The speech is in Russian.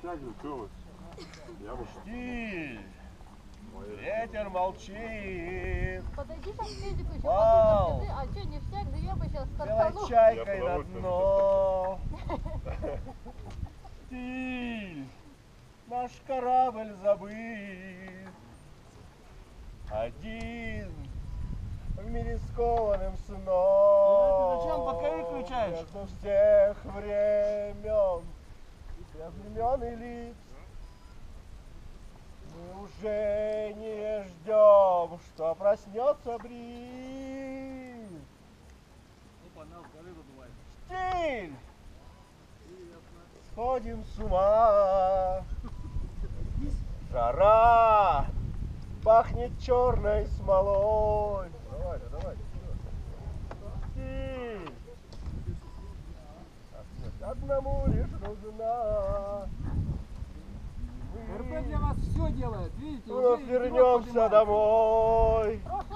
Стягивай, что вы? Я бы Штиль. Ветер молчит. Подойди там к медику еще, Вау. скажи, а что, ништяк, да я бы сейчас Белой стартану. чайкой Я на с дно. Штиль. Наш корабль забыт. Один в мире скованным сном. Ты зачем бакаи включаешь? Между всех времен, всех времен и лиц. Мы уже не ждем, что проснется бриз. Штиль! Сходим с ума. Жара пахнет черной смолой. Давай, давай. Штиль! Одному лишь нужна. РП для вас все делает, видите? Вновь вернемся домой. Прошлый